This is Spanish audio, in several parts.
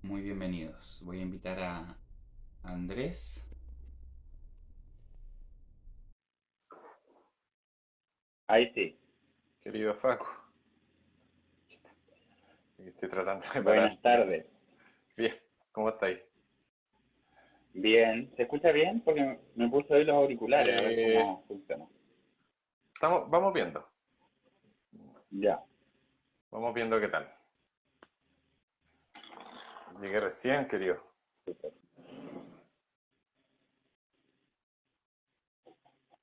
Muy bienvenidos. Voy a invitar a Andrés. Ahí sí. Querido Facu, estoy tratando de parar. Buenas tardes. Bien, ¿cómo estáis? Bien. ¿Se escucha bien? Porque me puse hoy los auriculares, a ver Eh, cómo funciona. vamos viendo, Ya. vamos viendo qué tal. Llegué recién, querido. Súper.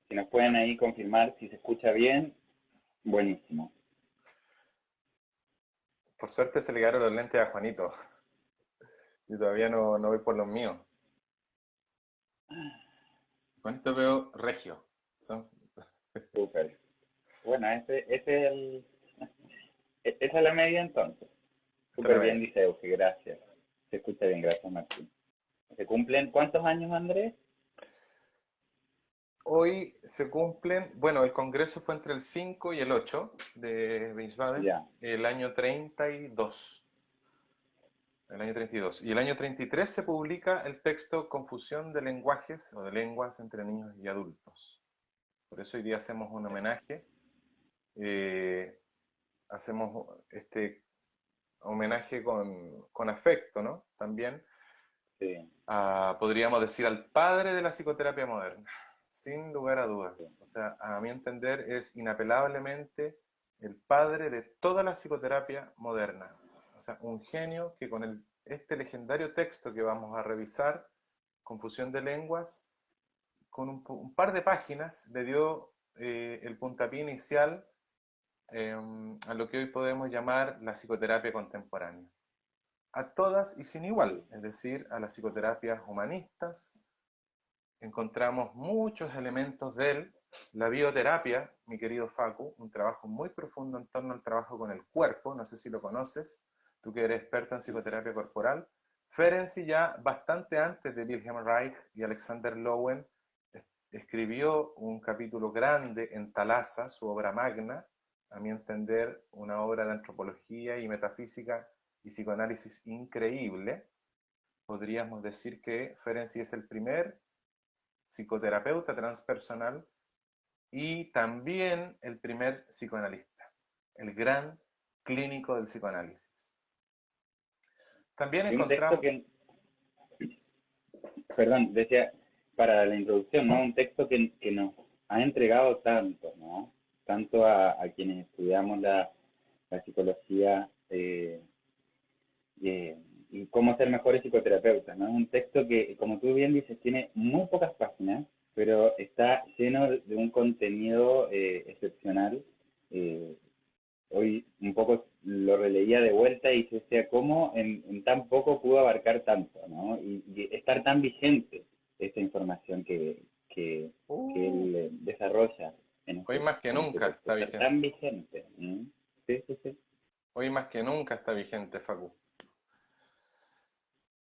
Si nos pueden ahí confirmar si se escucha bien, buenísimo. Por suerte se le quedaron los lentes a Juanito. Yo todavía no voy por los míos. Juanito veo regio. Son- Súper. Bueno, ese es esa es la medida entonces. Esta es Súper la bien, media. dice Euge, gracias. Se escucha bien, gracias Martín. ¿Se cumplen cuántos años, Andrés? Hoy se cumplen, bueno, el congreso fue entre el 5 y el 8 de Wiesbaden, Ya. el año 32. El año 32. Y el año 33 se publica el texto Confusión de lenguajes o de lenguas entre niños y adultos. Por eso hoy día hacemos un homenaje. eh, Hacemos este homenaje con afecto, ¿no? También Sí, podríamos decir al padre de la psicoterapia moderna, sin lugar a sí. dudas. O sea, a mi entender es inapelablemente el padre de toda la psicoterapia moderna. O sea, un genio que con este legendario texto que vamos a revisar, Confusión de Lenguas, con un par de páginas le dio el puntapié inicial a lo que hoy podemos llamar la psicoterapia contemporánea. A todas y sin igual, es decir, a las psicoterapias humanistas, encontramos muchos elementos de él. La bioterapia, mi querido Facu, un trabajo muy profundo en torno al trabajo con el cuerpo, no sé si lo conoces, tú que eres experto en psicoterapia corporal. Ferenczi ya bastante antes de Wilhelm Reich y Alexander Lowen escribió un capítulo grande en Talasa, su obra magna, a mi entender, una obra de antropología y metafísica y psicoanálisis increíble. Podríamos decir que Ferenczi es el primer psicoterapeuta transpersonal y también el primer psicoanalista, el gran clínico del psicoanálisis. También Hay un texto encontramos, que, perdón, decía, para la introducción, ¿no? Un texto que nos ha entregado tanto, ¿no? Tanto a quienes estudiamos la psicología eh, y cómo ser mejores psicoterapeutas, ¿no? Un texto que, como tú bien dices, tiene muy pocas páginas, pero está lleno de un contenido excepcional. Eh, Hoy un poco lo releía de vuelta y se decía cómo en tan poco pudo abarcar tanto, ¿no? Y estar tan vigente esta información que uh, él desarrolla hoy más que en este nunca texto, está estar vigente. tan vigente. Sí, sí, sí. Hoy más que nunca está vigente, Facu.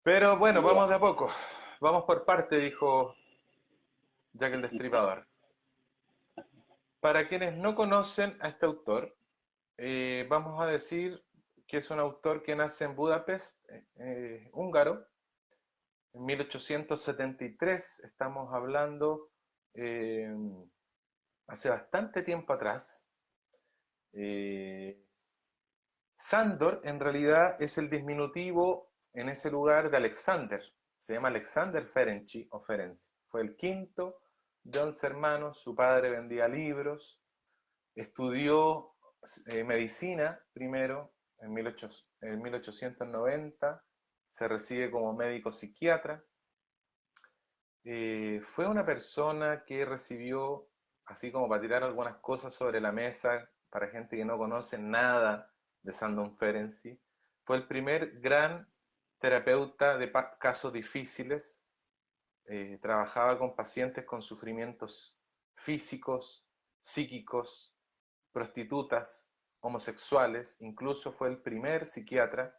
Pero bueno, Sin duda. vamos de a poco. Vamos por parte, dijo Jack el Destripador. Para quienes no conocen a este autor, vamos a decir que es un autor que nace en Budapest, húngaro, en 1873. Estamos hablando eh, hace bastante tiempo atrás. Eh, Sándor en realidad es el diminutivo en ese lugar de Alexander. Se llama Alexander Ferenczi o Ferenczi. Fue el quinto de 11 hermanos. Su padre vendía libros. Estudió medicina primero en 1890. Se recibe como médico psiquiatra. Fue una persona que recibió, así como para tirar algunas cosas sobre la mesa, para gente que no conoce nada de Sandon Ferenczi, fue el primer gran terapeuta de casos difíciles. Trabajaba con pacientes con sufrimientos físicos, psíquicos, prostitutas, homosexuales. Incluso fue el primer psiquiatra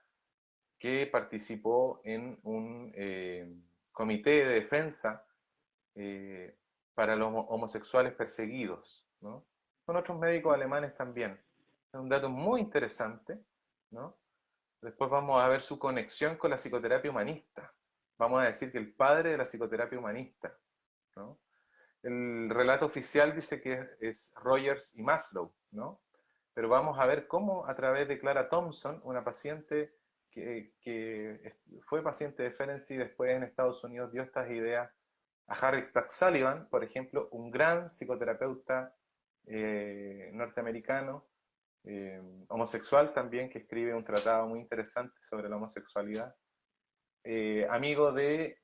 que participó en un comité de defensa eh, para los homosexuales perseguidos, ¿no? Con otros médicos alemanes también. Es un dato muy interesante, ¿no? Después vamos a ver su conexión con la psicoterapia humanista. Vamos a decir que el padre de la psicoterapia humanista, ¿no? El relato oficial dice que es Rogers y Maslow, ¿no? Pero vamos a ver cómo a través de Clara Thompson, una paciente que fue paciente de Ferenczi y después en Estados Unidos dio estas ideas a Harry Stack Sullivan, por ejemplo, un gran psicoterapeuta norteamericano, homosexual también, que escribe un tratado muy interesante sobre la homosexualidad. Amigo de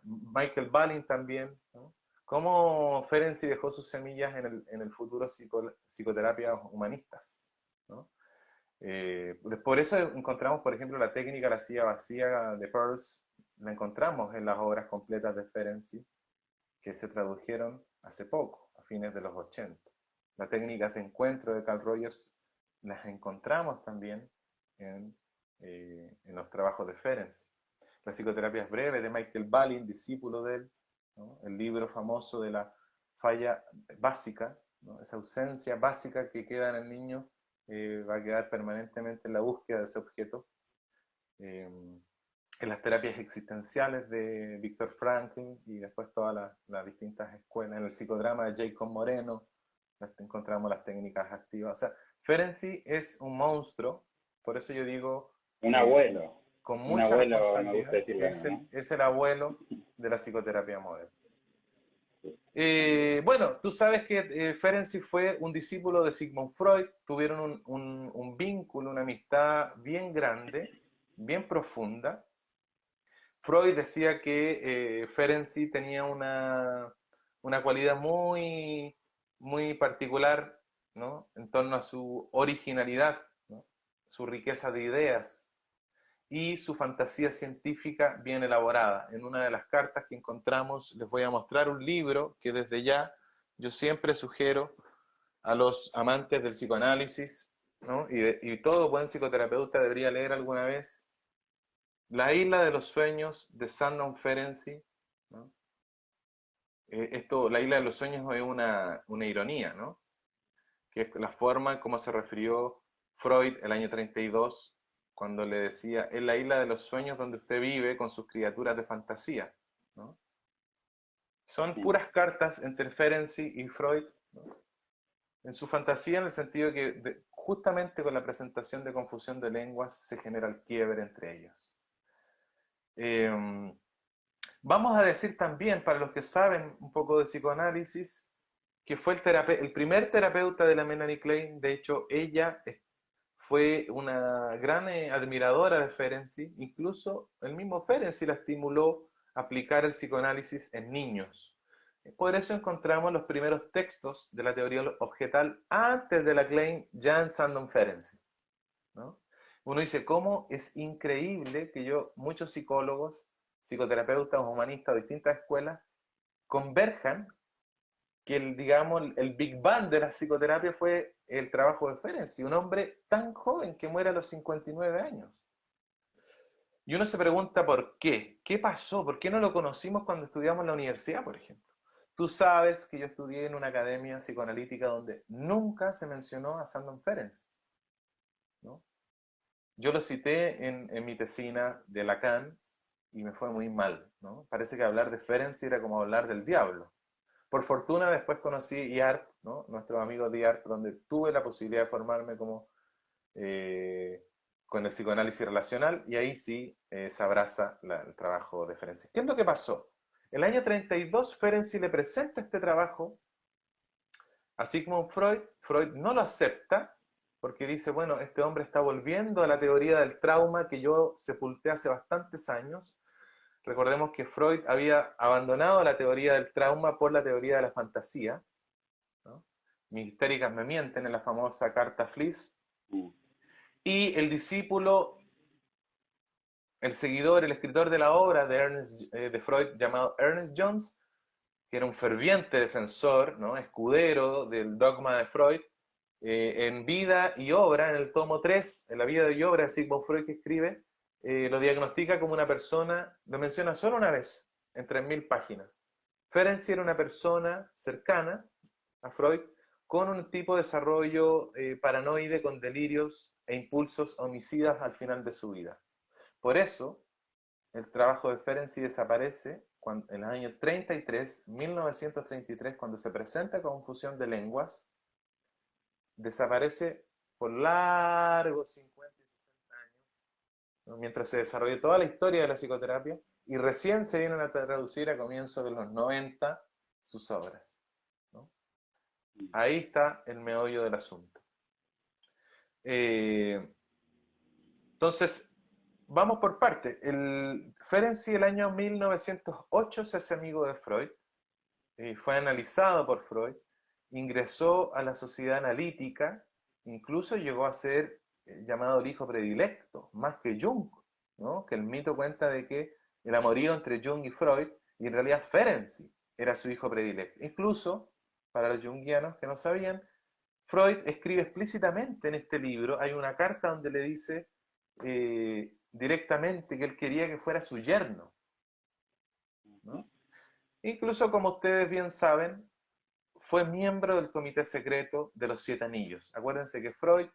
Michael Balin también, ¿no? Cómo Ferenczi dejó sus semillas en el futuro psicoterapias humanistas, ¿no? Por eso encontramos, por ejemplo, la técnica La silla vacía de Peirce, la encontramos en las obras completas de Ferenczi, que se tradujeron hace poco, a fines de los 80. Las técnicas de encuentro de Carl Rogers las encontramos también en los trabajos de Ferenczi. Las psicoterapias breves de Michael Balin, discípulo de él, ¿no? El libro famoso de la falla básica, ¿no? Esa ausencia básica que queda en el niño va a quedar permanentemente en la búsqueda de ese objeto. En las terapias existenciales de Viktor Frankl y después todas las distintas escuelas, en el psicodrama de Jacob Moreno, encontramos las técnicas activas. O sea, Ferenczi es un monstruo, por eso yo digo, Un abuelo. con Un mucha abuelo, me gusta responsabilidad, decirlo, ¿no? es el abuelo de la psicoterapia moderna. Bueno, tú sabes que Ferenczi fue un discípulo de Sigmund Freud, tuvieron un vínculo, una amistad bien grande, bien profunda. Freud decía que Ferenczi tenía una cualidad muy, muy particular, ¿no? En torno a su originalidad, ¿no? Su riqueza de ideas y su fantasía científica bien elaborada. En una de las cartas que encontramos les voy a mostrar un libro que desde ya yo siempre sugiero a los amantes del psicoanálisis, ¿no? Y todo buen psicoterapeuta debería leer alguna vez La isla de los sueños de Sandon Ferenczi, ¿no? La isla de los sueños es una ironía, ¿no? Que es la forma en cómo se refirió Freud el año 32, cuando le decía, es la isla de los sueños donde usted vive con sus criaturas de fantasía, ¿no? Son Sí. puras cartas entre Ferenczi y Freud, ¿no? En su fantasía, en el sentido que justamente con la presentación de confusión de lenguas se genera el quiebre entre ellos. Vamos a decir también, para los que saben un poco de psicoanálisis, que fue el primer terapeuta de la Melanie Klein. De hecho, ella fue una gran admiradora de Ferenczi. Incluso el mismo Ferenczi la estimuló a aplicar el psicoanálisis en niños. Por eso encontramos los primeros textos de la teoría objetal antes de la Klein, ya en Sandon Ferenczi, ¿no? Uno dice, ¿cómo es increíble que muchos psicólogos, psicoterapeutas, humanistas de distintas escuelas, converjan que digamos, el Big Bang de la psicoterapia fue el trabajo de Ferenczi, un hombre tan joven que muere a los 59 años. Y uno se pregunta por qué. ¿Qué pasó? ¿Por qué no lo conocimos cuando estudiamos en la universidad, por ejemplo? Tú sabes que yo estudié en una academia psicoanalítica donde nunca se mencionó a Sandon Ferenczi, ¿no? Yo lo cité en mi tesina de Lacan y me fue muy mal, ¿no? Parece que hablar de Ferenczi era como hablar del diablo. Por fortuna después conocí IARP, ¿no? Nuestros amigos de IARP, donde tuve la posibilidad de formarme con el psicoanálisis relacional, y ahí sí se abraza el trabajo de Ferenczi. ¿Qué es lo que pasó? El año 32 Ferenczi le presenta este trabajo a Sigmund Freud. Freud no lo acepta porque dice, bueno, este hombre está volviendo a la teoría del trauma que yo sepulté hace bastantes años. Recordemos que Freud había abandonado la teoría del trauma por la teoría de la fantasía, ¿no? Mis histéricas me mienten, en la famosa carta Fliss. Y el discípulo, el seguidor, el escritor de la obra de Freud llamado Ernest Jones, que era un ferviente defensor, ¿no? Escudero del dogma de Freud, en Vida y Obra, en el tomo 3, en la vida y obra de Sigmund Freud que escribe, lo diagnostica como una persona, lo menciona solo una vez, en 3000 páginas. Ferenczi era una persona cercana a Freud, con un tipo de desarrollo paranoide, con delirios e impulsos homicidas al final de su vida. Por eso, el trabajo de Ferenczi desaparece en el año 1933, cuando se presenta Confusión de Lenguas, desaparece por largos 50 y 60 años, ¿no? Mientras se desarrolla toda la historia de la psicoterapia, y recién se vienen a traducir a comienzos de los 90 sus obras, ¿no? Ahí está el meollo del asunto. Entonces, vamos por parte. Ferenczi, el año 1908, se hace amigo de Freud, fue analizado por Freud, ingresó a la sociedad analítica, incluso llegó a ser llamado el hijo predilecto, más que Jung, ¿no? Que el mito cuenta de que el amorío entre Jung y Freud, y en realidad Ferenczi era su hijo predilecto. Incluso, para los jungianos que no sabían, Freud escribe explícitamente en este libro, hay una carta donde le dice directamente que él quería que fuera su yerno, ¿no? Incluso, como ustedes bien saben, fue miembro del comité secreto de los 7 anillos. Acuérdense que Freud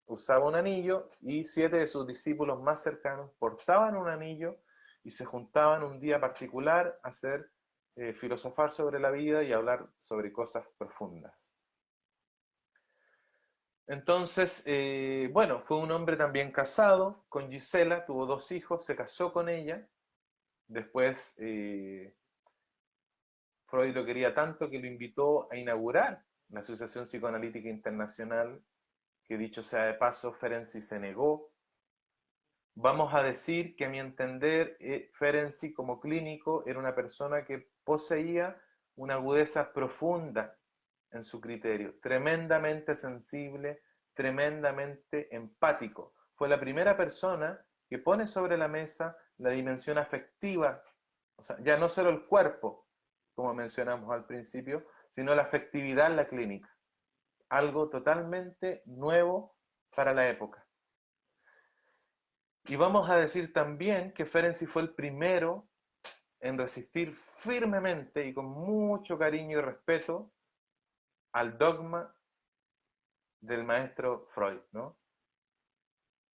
usaba un anillo y 7 de sus discípulos más cercanos portaban un anillo y se juntaban un día particular a hacer filosofar sobre la vida y hablar sobre cosas profundas. Entonces, bueno, fue un hombre también casado con Gisela, tuvo 2 hijos, se casó con ella. Después Freud lo quería tanto que lo invitó a inaugurar la Asociación Psicoanalítica Internacional, que dicho sea de paso, Ferenczi se negó. Vamos a decir que, a mi entender, Ferenczi como clínico era una persona que poseía una agudeza profunda en su criterio, tremendamente sensible, tremendamente empático. Fue la primera persona que pone sobre la mesa la dimensión afectiva, o sea, ya no solo el cuerpo, como mencionamos al principio, sino la afectividad en la clínica. Algo totalmente nuevo para la época. Y vamos a decir también que Ferenczi fue el primero en resistir firmemente y con mucho cariño y respeto al dogma del maestro Freud, ¿no?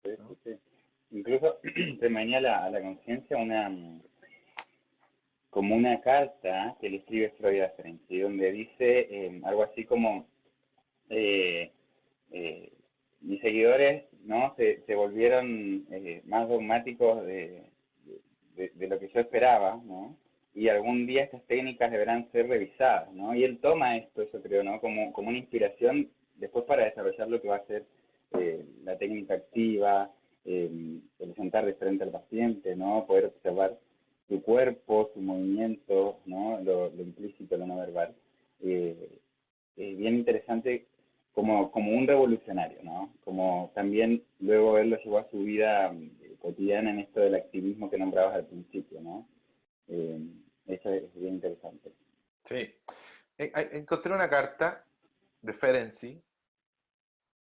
Sí, sí, sí. Incluso se me venía a la conciencia como una carta que le escribe Freud a Ferenczi, donde dice algo así como eh, eh, mis seguidores, ¿no? Se volvieron más dogmáticos de lo que yo esperaba, ¿no? Y algún día estas técnicas deberán ser revisadas, ¿no? Y él toma esto, yo creo, ¿no? Como una inspiración después para desarrollar lo que va a ser la técnica activa, el sentar de frente al paciente, ¿no? Poder observar su cuerpo, su movimiento, ¿no? Lo implícito, lo no verbal. Bien interesante como un revolucionario, ¿no? Como también luego él lo llevó a su vida cotidiana en esto del activismo que nombrabas al principio, ¿no? Eh, Eso es bien interesante. Sí. Encontré una carta de Ferenczi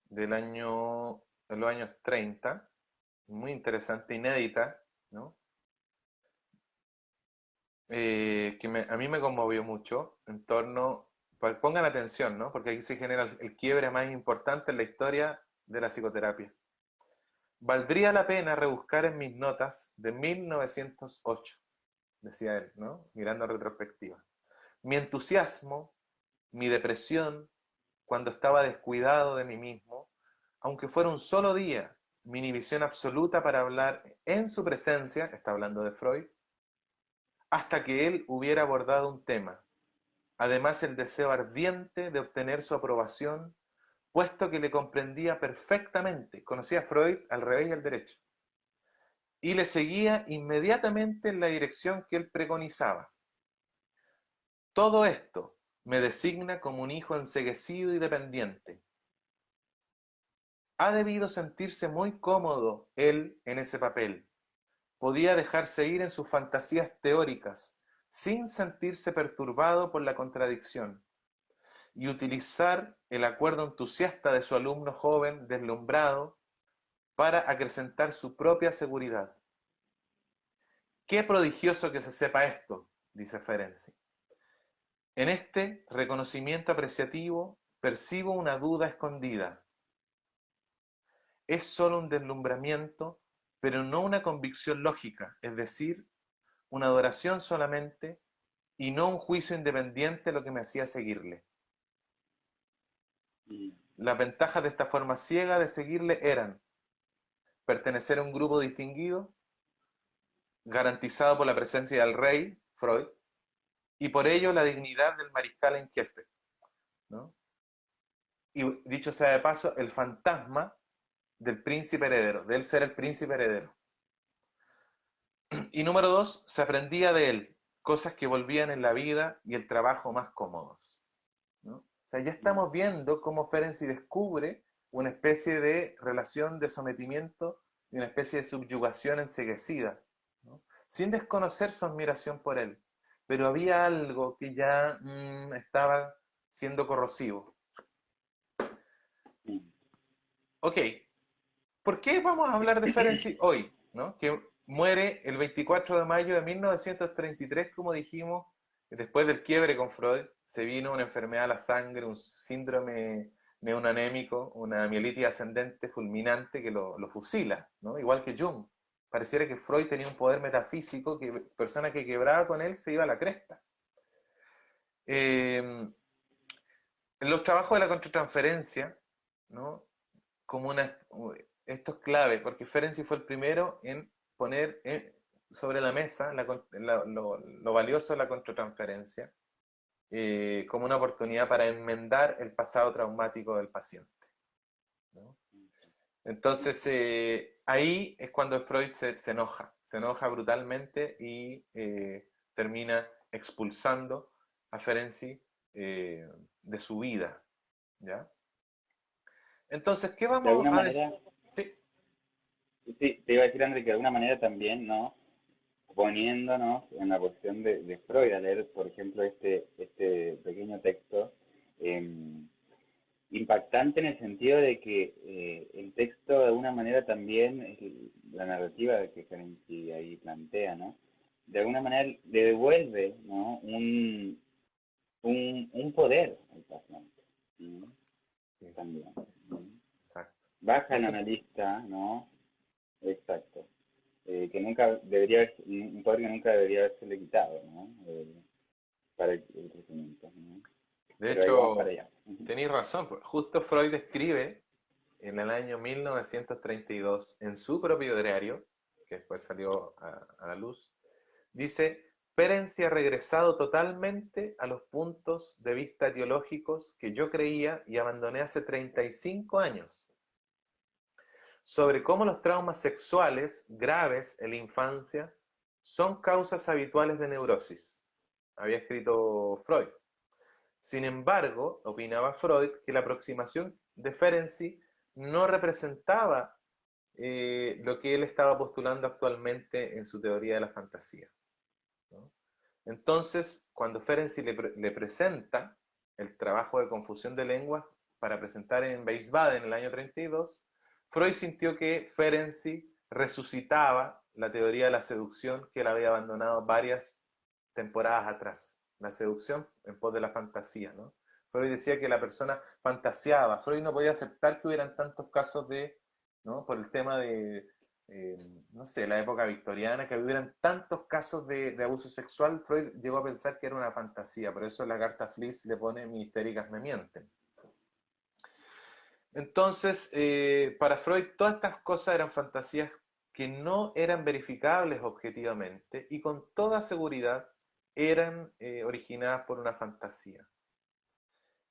de los años 30, muy interesante, inédita, ¿no? A mí me conmovió mucho en torno, pongan atención, ¿no? Porque aquí se genera el quiebre más importante en la historia de la psicoterapia. Valdría la pena rebuscar en mis notas de 1908, decía él, ¿no? Mirando en retrospectiva. Mi entusiasmo, mi depresión, cuando estaba descuidado de mí mismo, aunque fuera un solo día, mi inhibición absoluta para hablar en su presencia, está hablando de Freud, hasta que él hubiera abordado un tema. Además, el deseo ardiente de obtener su aprobación, puesto que le comprendía perfectamente, conocía a Freud al revés y al derecho, y le seguía inmediatamente en la dirección que él preconizaba. Todo esto me designa como un hijo enceguecido y dependiente. Ha debido sentirse muy cómodo él en ese papel. Podía dejarse ir en sus fantasías teóricas, sin sentirse perturbado por la contradicción, y utilizar el acuerdo entusiasta de su alumno joven deslumbrado para acrecentar su propia seguridad. Qué prodigioso que se sepa esto, dice Ferenczi. En este reconocimiento apreciativo percibo una duda escondida. es solo un deslumbramiento, pero no una convicción lógica, es decir, una adoración solamente y no un juicio independiente lo que me hacía seguirle. mm, Las ventajas de esta forma ciega de seguirle eran pertenecer a un grupo distinguido, garantizado por la presencia del rey, Freud, y por ello la dignidad del mariscal en jefe, ¿no? Y dicho sea de paso, el fantasma del príncipe heredero, de él ser el príncipe heredero. Y número dos, se aprendía de él cosas que volvían en la vida y el trabajo más cómodos, ¿no? O sea, ya mm, estamos viendo cómo Ferenczi descubre una especie de relación de sometimiento y una especie de subyugación enceguecida, ¿no? Sin desconocer su admiración por él. Pero había algo que ya estaba siendo corrosivo. mm. Ok, ¿por qué vamos a hablar de Ferenczi hoy? ¿No? Que muere el 24 de mayo de 1933, como dijimos, después del quiebre con Freud, se vino una enfermedad a la sangre, un síndrome neuroanémico, una mielitis ascendente fulminante que lo fusila, ¿no? Igual que Jung. Pareciera que Freud tenía un poder metafísico que persona que quebraba con él se iba a la cresta. En los trabajos de la contratransferencia, ¿no? Como una, esto es clave, porque Ferenczi fue el primero en poner sobre la mesa lo valioso de la contratransferencia como una oportunidad para enmendar el pasado traumático del paciente, ¿no? Entonces, ahí es cuando Freud se enoja brutalmente y termina expulsando a Ferenczi de su vida, ¿ya? Entonces, ¿qué De vamos alguna a decir? manera, Sí, sí, te iba a decir, André, que de alguna manera también, ¿no? Poniéndonos en la posición de Freud, a leer, por ejemplo, este pequeño texto, eh, impactante en el sentido de que el texto de alguna manera también, es la narrativa que Ferenczi ahí plantea, ¿no? De alguna manera le devuelve, ¿no? Un poder al paciente, ¿no? sí, También, ¿no? exacto. Baja el Porque analista, ¿no? Exacto. Que nunca debería haber, un poder que nunca debería haberse quitado, ¿no? Para el crecimiento, ¿no? de Pero ahí vamos para hecho, allá. Ujú. tenéis razón, pues, justo Freud escribe en el año 1932 en su propio diario, que después salió a la luz, dice, Ferenczi ha regresado totalmente a los puntos de vista teológicos que yo creía y abandoné hace 35 años, sobre cómo los traumas sexuales graves en la infancia son causas habituales de neurosis. Había escrito Freud. Sin embargo, opinaba Freud que la aproximación de Ferenczi no representaba lo que él estaba postulando actualmente en su teoría de la fantasía, ¿no? Entonces, cuando Ferenczi le presenta el trabajo de confusión de lenguas para presentar en Wiesbaden en el año 32, Freud sintió que Ferenczi resucitaba la teoría de la seducción que él había abandonado varias temporadas atrás, la seducción en pos de la fantasía, ¿no? Freud decía que la persona fantaseaba, Freud no podía aceptar que hubieran tantos casos de, ¿no? Por el tema de, eh, no sé, la época victoriana, que hubieran tantos casos de abuso sexual, Freud llegó a pensar que era una fantasía, por eso la carta Fliss le pone mis histéricas me mienten. Entonces, para Freud todas estas cosas eran fantasías que no eran verificables objetivamente y con toda seguridad eran originadas por una fantasía.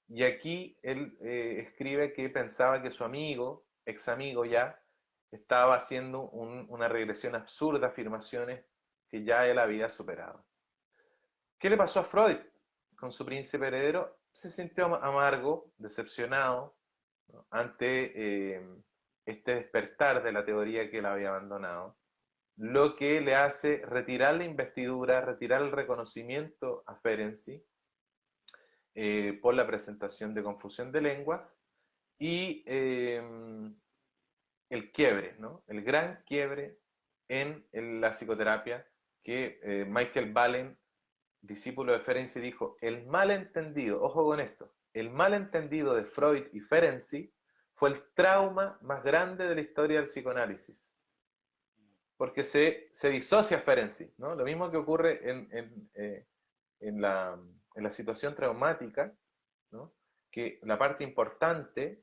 Y aquí él escribe que pensaba que su amigo, ex amigo ya, estaba haciendo una regresión absurda, afirmaciones que ya él había superado. ¿Qué le pasó a Freud con su príncipe heredero? Se sintió amargo, decepcionado, ¿no? Ante este despertar de la teoría que él había abandonado, lo que le hace retirar la investidura, retirar el reconocimiento a Ferenczi por la presentación de confusión de lenguas y el quiebre, ¿no? El gran quiebre en la psicoterapia que Michael Ballen, discípulo de Ferenczi, dijo, el malentendido, ojo con esto, el malentendido de Freud y Ferenczi fue el trauma más grande de la historia del psicoanálisis, porque se disocia Ferenczi, ¿no? Lo mismo que ocurre en la situación traumática, ¿no? Que la parte importante,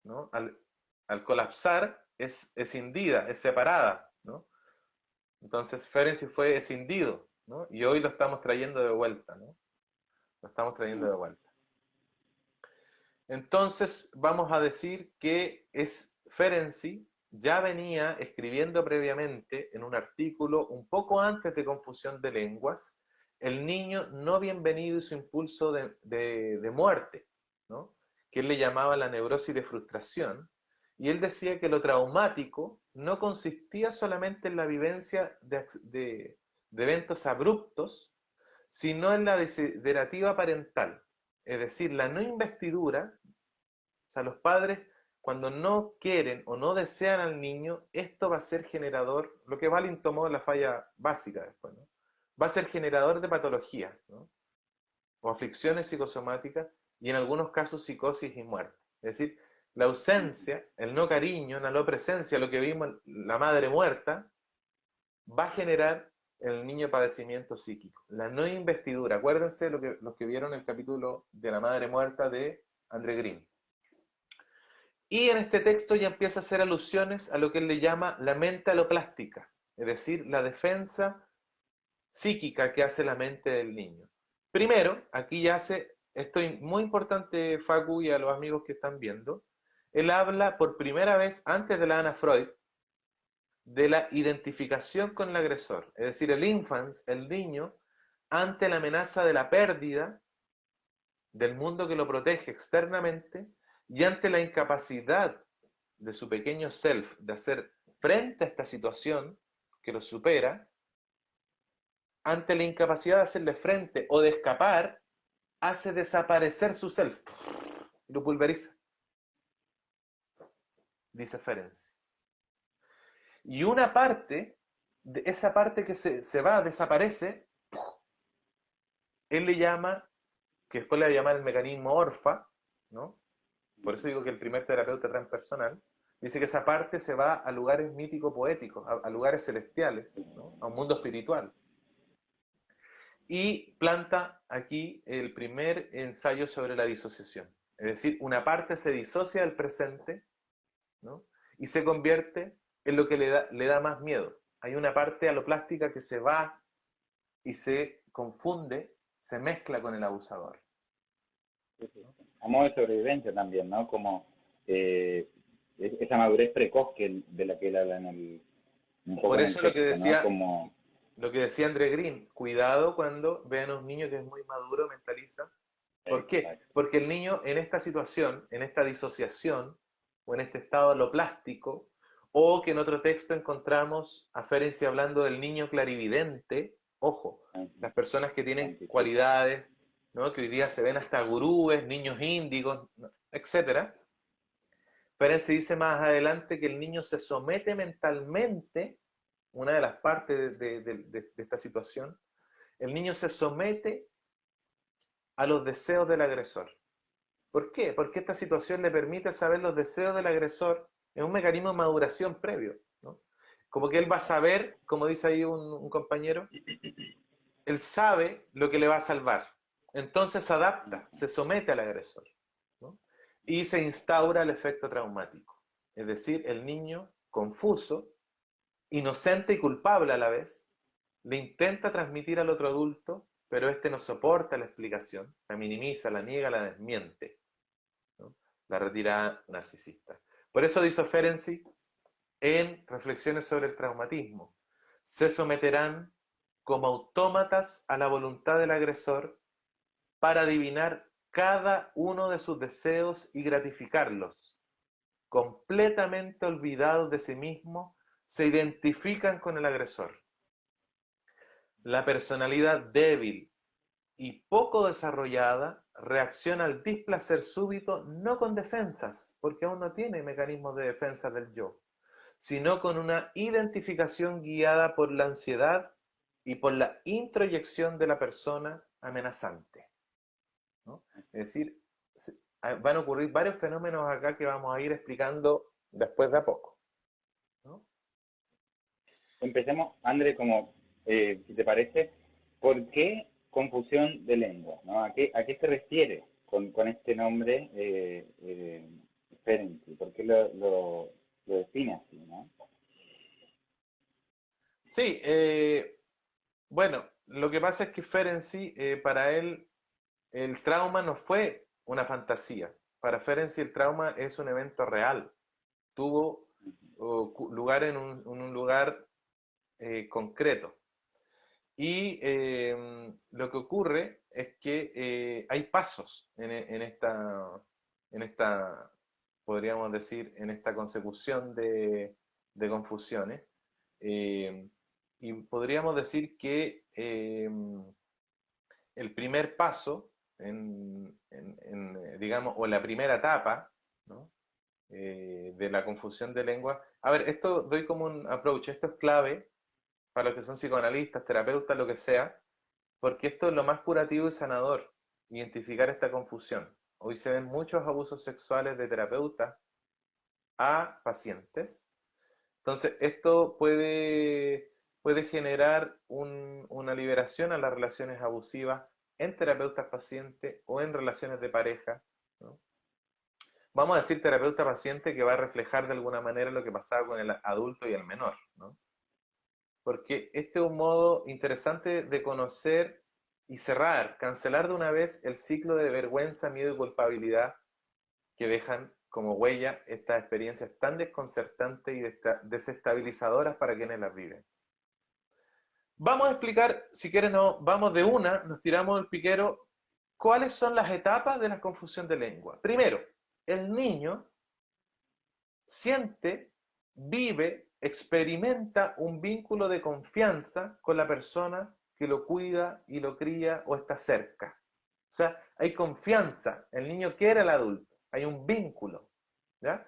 ¿no? Al colapsar es escindida, es separada, ¿no? Entonces Ferenczi fue escindido, ¿no? Y hoy lo estamos trayendo de vuelta, ¿no? Lo estamos trayendo de vuelta. Entonces vamos a decir que Ferenczi ya venía escribiendo previamente en un artículo un poco antes de Confusión de Lenguas, el niño no bienvenido y su impulso de muerte, ¿no? Que él le llamaba la neurosis de frustración, y él decía que lo traumático no consistía solamente en la vivencia de eventos abruptos, sino en la desiderativa parental, es decir, la no investidura. O sea, los padres, cuando no quieren o no desean al niño, esto va a ser generador, lo que Balin tomó la falla básica después, ¿no? Va a ser generador de patologías, ¿no? O aflicciones psicosomáticas y en algunos casos psicosis y muerte. Es decir, la ausencia, el no cariño, la no presencia, lo que vimos, la madre muerta, va a generar en el niño padecimiento psíquico. La no investidura, acuérdense los que vieron el capítulo de la madre muerta de André Green. Y en este texto ya empieza a hacer alusiones a lo que él le llama la mente aloplástica, es decir, la defensa psíquica que hace la mente del niño. Primero, aquí ya hace, esto es muy importante, Facu, y a los amigos que están viendo, él habla por primera vez, antes de la Ana Freud, de la identificación con el agresor, es decir, el infans, el niño, ante la amenaza de la pérdida del mundo que lo protege externamente, y ante la incapacidad de su pequeño self de hacer frente a esta situación que lo supera, ante la incapacidad de hacerle frente o de escapar, hace desaparecer su self, lo pulveriza, dice Ferenczi. Y una parte, de esa parte que se va, desaparece, él le llama, que después le va a llamar el mecanismo orfa, ¿no? Por eso digo que el primer terapeuta transpersonal, dice que esa parte se va a lugares mítico-poéticos, a lugares celestiales, ¿no? A un mundo espiritual. Y planta aquí el primer ensayo sobre la disociación. Es decir, una parte se disocia del presente, ¿no? Y se convierte en lo que le da más miedo. Hay una parte aloplástica que se va y se confunde, se mezcla con el abusador. A modo de sobrevivencia también, ¿no? Como esa madurez precoz de la que él habla un poco Por en eso el texto, ¿no? Como... lo que decía André Green, cuidado cuando vean a un niño que es muy maduro, mentaliza. ¿Por qué? Exacto. Porque el niño en esta situación, en esta disociación, o en este estado aloplástico, o que en otro texto encontramos a Ferenczi hablando del niño clarividente, ojo, las personas que tienen cualidades, ¿no? Que hoy día se ven hasta gurúes, niños índigos, etc. Ferenczi dice más adelante que el niño se somete mentalmente, una de las partes de esta situación, el niño se somete a los deseos del agresor. ¿Por qué? Porque esta situación le permite saber los deseos del agresor en un mecanismo de maduración previo, ¿no? Como que él va a saber, como dice ahí un compañero, él sabe lo que le va a salvar. Entonces se adapta, se somete al agresor, ¿no? Y se instaura el efecto traumático. Es decir, el niño confuso, inocente y culpable a la vez, le intenta transmitir al otro adulto, pero este no soporta la explicación, la minimiza, la niega, la desmiente, ¿no? La retirada narcisista. Por eso dice Ferenczi en Reflexiones sobre el traumatismo: se someterán como autómatas a la voluntad del agresor para adivinar cada uno de sus deseos y gratificarlos. Completamente olvidados de sí mismos, se identifican con el agresor. La personalidad débil y poco desarrollada reacciona al displacer súbito no con defensas, porque aún no tiene mecanismos de defensa del yo, sino con una identificación guiada por la ansiedad y por la introyección de la persona amenazante, ¿no? Es decir, van a ocurrir varios fenómenos acá que vamos a ir explicando después de a poco, ¿no? Empecemos, André, como, si te parece, ¿por qué confusión de lengua? ¿No? A qué se refiere con este nombre Ferenczi? ¿Por qué lo define así? ¿No? Sí, bueno, lo que pasa es que Ferenczi, para él, el trauma no fue una fantasía. Para Ferenczi el trauma es un evento real. Tuvo lugar en un lugar concreto. Y lo que ocurre es que hay pasos en esta, podríamos decir, en esta consecución de confusiones. Eh, y podríamos decir que el primer paso, digamos, o la primera etapa, ¿no? De la confusión de lengua. A ver, esto doy como un approach, esto es clave para los que son psicoanalistas, terapeutas, lo que sea, porque esto es lo más curativo y sanador, identificar esta confusión. Hoy se ven muchos abusos sexuales de terapeutas a pacientes. Entonces, esto puede generar una liberación a las relaciones abusivas en terapeutas-paciente o en relaciones de pareja, ¿no? Vamos a decir terapeuta-paciente que va a reflejar de alguna manera lo que pasaba con el adulto y el menor, ¿no? Porque este es un modo interesante de conocer y cerrar, cancelar de una vez el ciclo de vergüenza, miedo y culpabilidad que dejan como huella estas experiencias tan desconcertantes y desestabilizadoras para quienes las viven. Vamos a explicar, si quieren, no, vamos de una, nos tiramos el piquero, cuáles son las etapas de la confusión de lengua. Primero, el niño siente, vive, experimenta un vínculo de confianza con la persona que lo cuida y lo cría o está cerca. O sea, hay confianza. El niño quiere al adulto. Hay un vínculo. ¿Ya?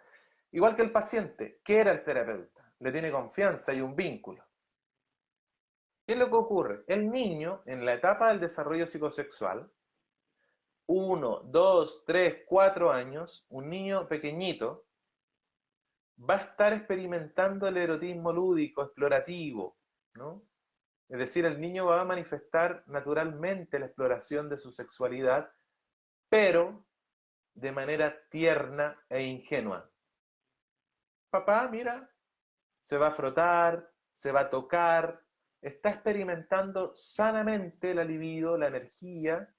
Igual que el paciente quiere al terapeuta. Le tiene confianza, hay un vínculo. ¿Qué es lo que ocurre? El niño, en la etapa del desarrollo psicosexual, 1, 2, 3, 4 años, un niño pequeñito, va a estar experimentando el erotismo lúdico, explorativo, ¿no? Es decir, el niño va a manifestar naturalmente la exploración de su sexualidad, pero de manera tierna e ingenua. Papá, mira, se va a frotar, se va a tocar, está experimentando sanamente la libido, la energía,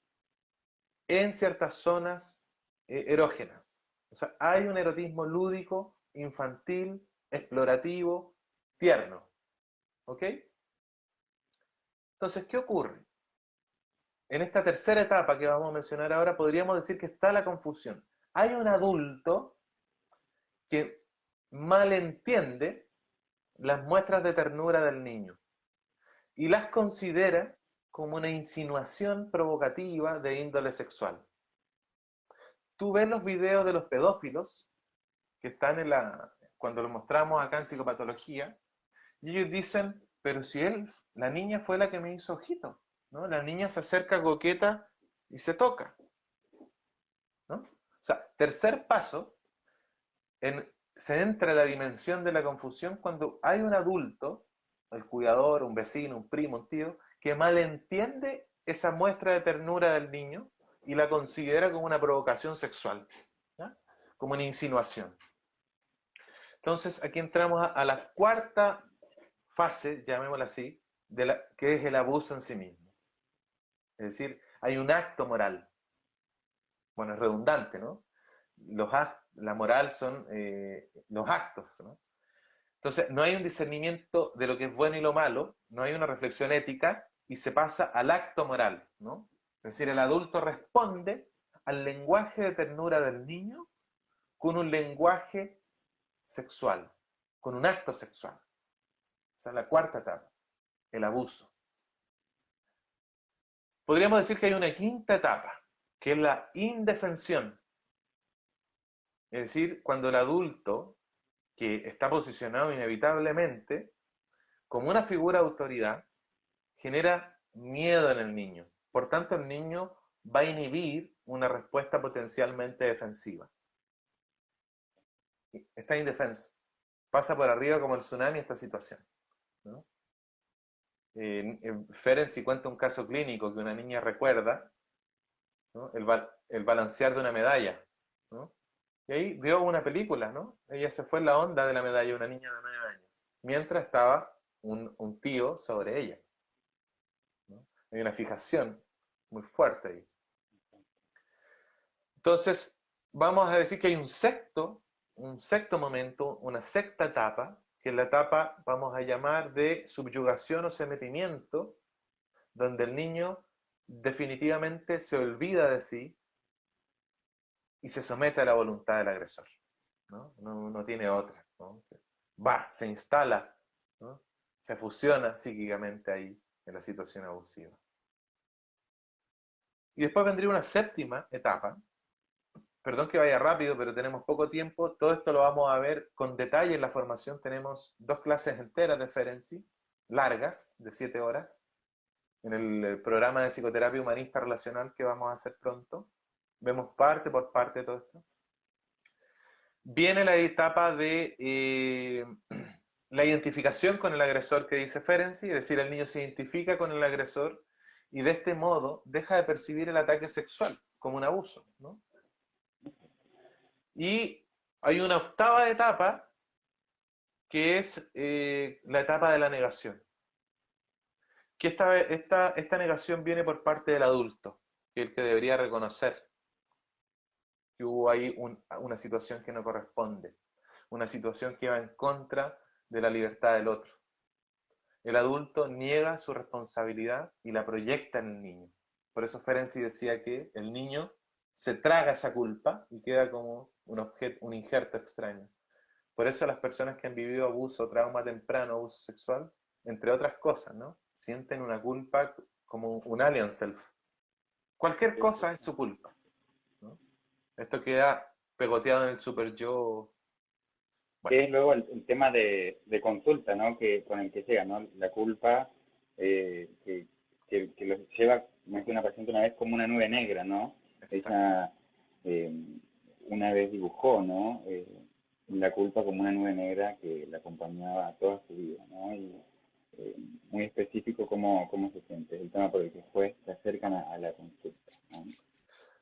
en ciertas zonas erógenas. O sea, hay un erotismo lúdico, infantil, explorativo, tierno. ¿Ok? Entonces, ¿qué ocurre? En esta tercera etapa que vamos a mencionar ahora, podríamos decir que está la confusión. Hay un adulto que malentiende las muestras de ternura del niño y las considera como una insinuación provocativa de índole sexual. Tú ves los videos de los pedófilos que están cuando los mostramos acá en psicopatología, y ellos dicen, pero si la niña fue la que me hizo ojito, ¿no? La niña se acerca coqueta y se toca, ¿no? O sea, tercer paso, se entra en la dimensión de la confusión cuando hay un adulto, el cuidador, un vecino, un primo, un tío, que malentiende esa muestra de ternura del niño y la considera como una provocación sexual, ¿ya? Como una insinuación. Entonces, aquí entramos a la cuarta fase, llamémosla así, que es el abuso en sí mismo. Es decir, hay un acto moral. Bueno, es redundante, ¿no? La moral son los actos, ¿no? Entonces, no hay un discernimiento de lo que es bueno y lo malo, no hay una reflexión ética y se pasa al acto moral, ¿no? Es decir, el adulto responde al lenguaje de ternura del niño con un lenguaje sexual, con un acto sexual. Esa es la cuarta etapa, el abuso. Podríamos decir que hay una quinta etapa, que es la indefensión. Es decir, cuando el adulto, que está posicionado inevitablemente como una figura de autoridad, genera miedo en el niño. Por tanto, el niño va a inhibir una respuesta potencialmente defensiva. Está indefenso. Pasa por arriba como el tsunami esta situación, ¿no? Ferenczi cuenta un caso clínico que una niña recuerda, ¿no? El balancear de una medalla, ¿no? Y ahí vio una película, ¿no? Ella se fue en la onda de la medalla, una niña de 9 años, mientras estaba un tío sobre ella, ¿no? Hay una fijación muy fuerte ahí. Entonces, vamos a decir que hay un sexto momento, una sexta etapa, que es la etapa, vamos a llamar, de subyugación o sometimiento, donde el niño definitivamente se olvida de sí y se somete a la voluntad del agresor, ¿no? No tiene otra, ¿no? Se instala, ¿no? Se fusiona psíquicamente ahí en la situación abusiva. Y después vendría una séptima etapa. Perdón que vaya rápido, pero tenemos poco tiempo. Todo esto lo vamos a ver con detalle en la formación. Tenemos 2 clases enteras de Ferenczi, largas, de 7 horas, en el programa de psicoterapia humanista relacional que vamos a hacer pronto. Vemos parte por parte de todo esto. Viene la etapa de la identificación con el agresor que dice Ferenczi, es decir, el niño se identifica con el agresor y de este modo deja de percibir el ataque sexual como un abuso, ¿no? Y hay una octava etapa que es la etapa de la negación. Que esta negación viene por parte del adulto, que es el que debería reconocer que hubo ahí una situación que no corresponde, una situación que va en contra de la libertad del otro. El adulto niega su responsabilidad y la proyecta en el niño. Por eso Ferenczi decía que el niño se traga esa culpa y queda como un injerto extraño. Por eso las personas que han vivido abuso, trauma temprano, abuso sexual, entre otras cosas, ¿no? Sienten una culpa como un alien self. Cualquier cosa es su culpa, ¿no? Esto queda pegoteado en el super yo. Bueno. Que es luego el tema de consulta, ¿no? Que, con el que llega, ¿no? La culpa que los lleva, me decía una paciente una vez, como una nube negra, ¿no? Exacto. Ella eh, una vez dibujó, ¿no? La culpa como una nube negra que la acompañaba toda su vida, ¿no? Y muy específico cómo se siente, el tema por el que fue, se acercan a la consulta, ¿no?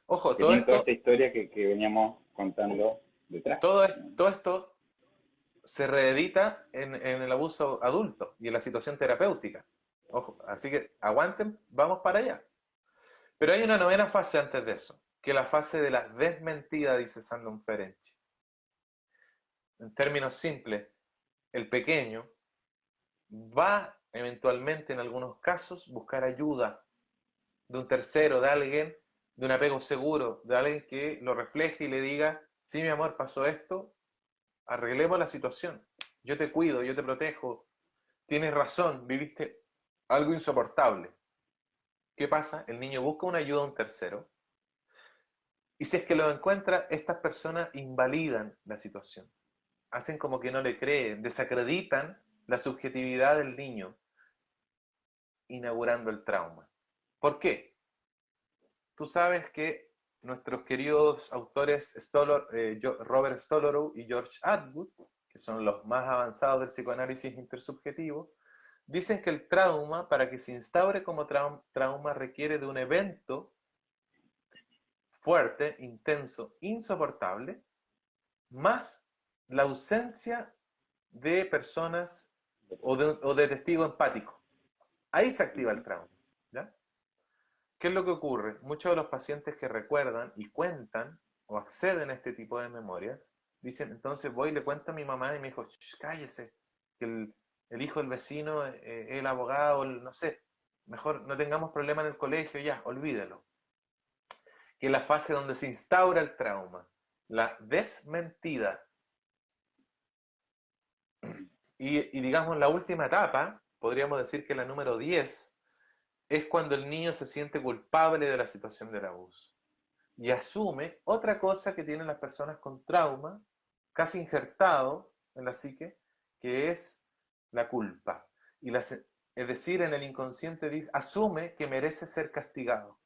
Ojo, Que tiene toda esta historia que veníamos contando detrás, ¿no? todo esto se reedita en el abuso adulto y en la situación terapéutica. Ojo, así que aguanten, vamos para allá. Pero hay una novena fase antes de eso, que es la fase de la desmentida, dice Sandon Ferenczi. En términos simples, el pequeño va eventualmente en algunos casos buscar ayuda de un tercero, de alguien, de un apego seguro, de alguien que lo refleje y le diga, sí, mi amor, pasó esto, arreglemos la situación, yo te cuido, yo te protejo, tienes razón, viviste algo insoportable. ¿Qué pasa? El niño busca una ayuda a un tercero y si es que lo encuentra, estas personas invalidan la situación, hacen como que no le creen, desacreditan la subjetividad del niño, inaugurando el trauma. ¿Por qué? Tú sabes que nuestros queridos autores Robert Stolorow y George Atwood, que son los más avanzados del psicoanálisis intersubjetivo, dicen que el trauma, para que se instaure como trauma, requiere de un evento fuerte, intenso, insoportable, más la ausencia de personas o de testigo empático. Ahí se activa el trauma, ¿ya? ¿Qué es lo que ocurre? Muchos de los pacientes que recuerdan y cuentan o acceden a este tipo de memorias, dicen, entonces voy y le cuento a mi mamá y me dijo, cállese, que el hijo del vecino, el abogado, no sé, mejor no tengamos problema en el colegio, ya, olvídelo. Que es la fase donde se instaura el trauma, la desmentida. Y digamos, la última etapa, podríamos decir que la número 10, es cuando el niño se siente culpable de la situación del abuso y asume otra cosa que tienen las personas con trauma, casi injertado en la psique, que es la culpa. Es decir, en el inconsciente asume que merece ser castigado.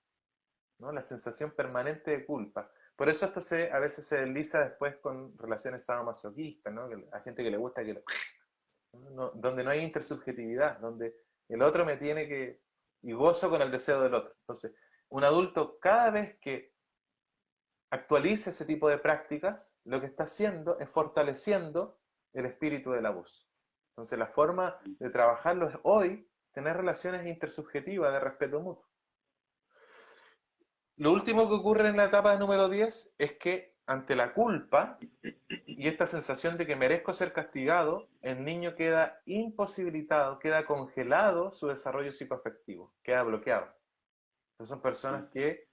¿no? La sensación permanente de culpa. Por eso esto a veces se desliza después con relaciones sadomasoquistas, ¿no? A gente que le gusta que donde no hay intersubjetividad, donde el otro me tiene que... y gozo con el deseo del otro. Entonces, un adulto cada vez que actualice ese tipo de prácticas, lo que está haciendo es fortaleciendo el espíritu del abuso. Entonces, la forma de trabajarlo es hoy tener relaciones intersubjetivas de respeto mutuo. Lo último que ocurre en la etapa número 10 es que ante la culpa y esta sensación de que merezco ser castigado, el niño queda imposibilitado, queda congelado su desarrollo psicoafectivo, queda bloqueado. Entonces son personas que,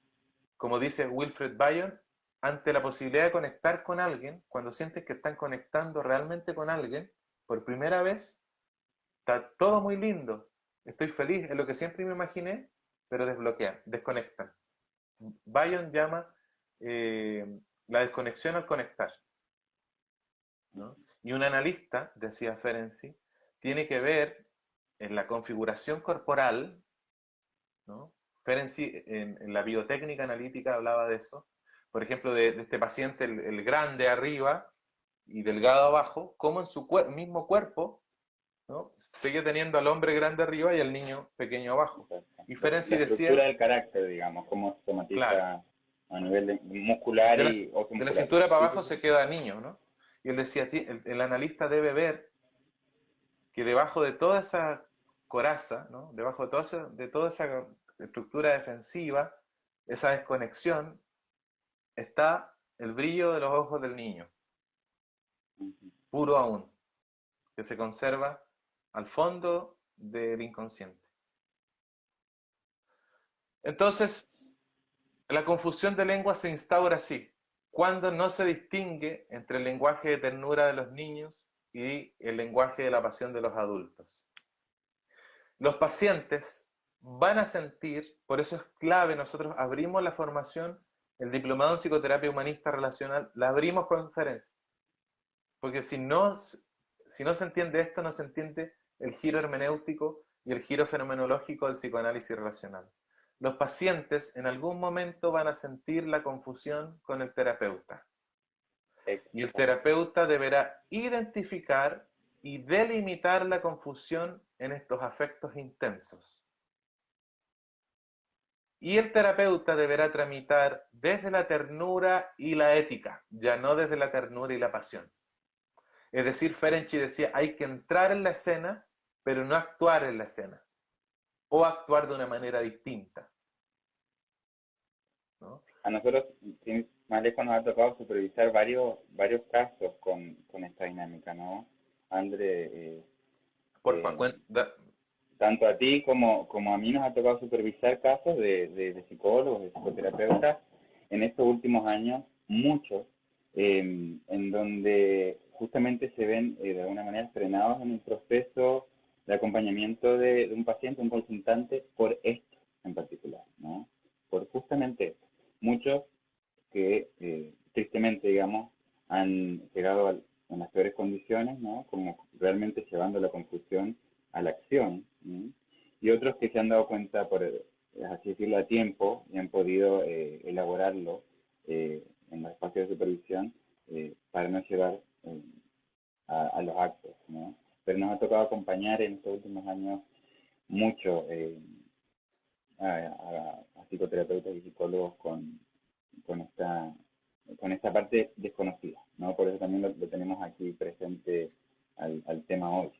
como dice Wilfred Bion, ante la posibilidad de conectar con alguien, cuando sienten que están conectando realmente con alguien, por primera vez, está todo muy lindo, estoy feliz, es lo que siempre me imaginé, pero desbloquean, desconectan. Bion llama la desconexión al conectar, ¿no? Y un analista, decía Ferenczi, tiene que ver en la configuración corporal, ¿no? Ferenczi en la biotécnica analítica hablaba de eso, por ejemplo, de este paciente, el grande arriba y delgado abajo, como en su mismo cuerpo, ¿no? Sigue teniendo al hombre grande arriba y al niño pequeño abajo. Y Ferenczi La estructura decía, del carácter, digamos, cómo se claro, somatiza a nivel muscular y ocio de la muscular. cintura para Sí, abajo sí, sí. se queda niño, ¿no? Y él decía, el analista debe ver que debajo de toda esa coraza, ¿no? Debajo de toda esa estructura defensiva, esa desconexión, está el brillo de los ojos del niño, puro aún, que se conserva al fondo del inconsciente. Entonces, la confusión de lengua se instaura así, cuando no se distingue entre el lenguaje de ternura de los niños y el lenguaje de la pasión de los adultos. Los pacientes van a sentir, por eso es clave, nosotros abrimos la formación, el diplomado en psicoterapia humanista relacional, la abrimos con conferencia, porque si no se entiende esto, no se entiende el giro hermenéutico y el giro fenomenológico del psicoanálisis relacional. Los pacientes en algún momento van a sentir la confusión con el terapeuta. Y el terapeuta deberá identificar y delimitar la confusión en estos afectos intensos. Y el terapeuta deberá tramitar desde la ternura y la ética, ya no desde la ternura y la pasión. Es decir, Ferenczi decía, hay que entrar en la escena, pero no actuar en la escena. O actuar de una manera distinta, ¿no? A nosotros, sin más lejos, nos ha tocado supervisar varios casos con esta dinámica, ¿no? André, Porfa, eh, tanto a ti como a mí nos ha tocado supervisar casos de psicólogos, de psicoterapeutas en estos últimos años, muchos, en donde justamente se ven de alguna manera frenados en el proceso de acompañamiento de un paciente, un consultante, por esto en particular, ¿no? Por justamente esto. Muchos que tristemente, digamos, han llegado en las peores condiciones, ¿no? Como realmente llevando la confusión a la acción, ¿sí? Y otros que se han dado cuenta, por así decirlo, a tiempo y han podido elaborarlo en los espacios de supervisión para no llevar a los actos, ¿no? Pero nos ha tocado acompañar en estos últimos años mucho a psicoterapeutas y psicólogos con esta con esta parte desconocida, ¿no? Por eso también lo tenemos aquí presente al tema hoy.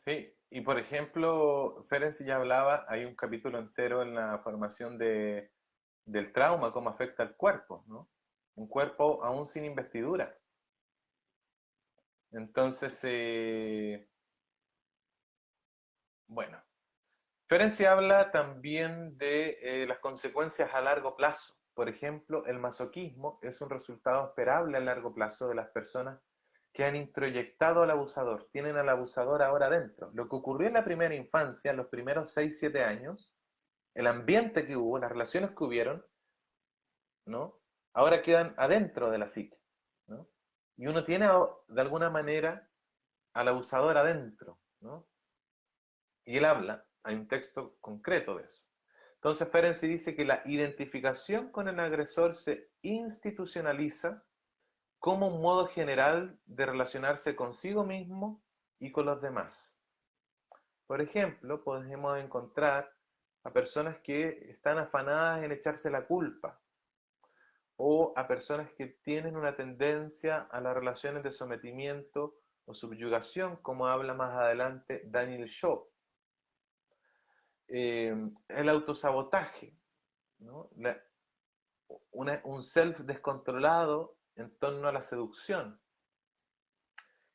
sí, y por ejemplo, Ferenczi ya hablaba, hay un capítulo entero en la formación del trauma, cómo afecta al cuerpo, ¿no? Un cuerpo aún sin investidura. Entonces, bueno, Ferenczi habla también de las consecuencias a largo plazo. Por ejemplo, el masoquismo es un resultado esperable a largo plazo de las personas que han introyectado al abusador, tienen al abusador ahora dentro. Lo que ocurrió en la primera infancia, en los primeros 6, 7 años, el ambiente que hubo, las relaciones que hubieron, ¿no? Ahora quedan adentro de la psique, ¿no? Y uno tiene de alguna manera al abusador adentro, ¿no? Y él habla, hay un texto concreto de eso. Entonces Ferenczi dice que la identificación con el agresor se institucionaliza como un modo general de relacionarse consigo mismo y con los demás. Por ejemplo, podemos encontrar a personas que están afanadas en echarse la culpa, o a personas que tienen una tendencia a las relaciones de sometimiento o subyugación, como habla más adelante Daniel Shaw. El autosabotaje, ¿no? Un self descontrolado en torno a la seducción,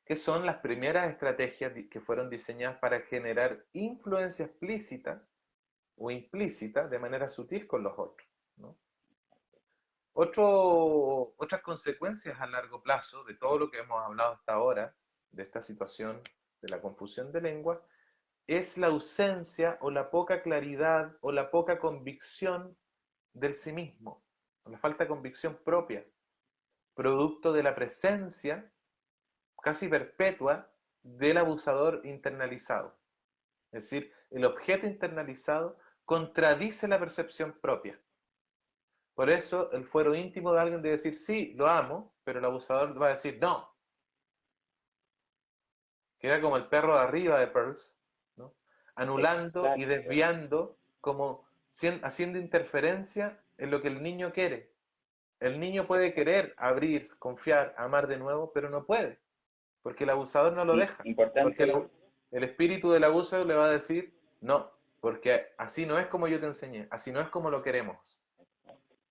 que son las primeras estrategias que fueron diseñadas para generar influencia explícita o implícita de manera sutil con los otros, ¿no? Otras consecuencias a largo plazo de todo lo que hemos hablado hasta ahora, de esta situación de la confusión de lengua, es la ausencia o la poca claridad o la poca convicción del sí mismo, o la falta de convicción propia, producto de la presencia casi perpetua del abusador internalizado. Es decir, el objeto internalizado contradice la percepción propia. Por eso el fuero íntimo de alguien debe decir, sí, lo amo, pero el abusador va a decir, no. Queda como el perro de arriba de Pearls, ¿no? Anulando y Exacto. desviando, como haciendo interferencia en lo que el niño quiere. El niño puede querer abrir, confiar, amar de nuevo, pero no puede, porque el abusador no lo Sí, deja, porque importante, el espíritu del abuso le va a decir, no, porque así no es como yo te enseñé, así no es como lo queremos.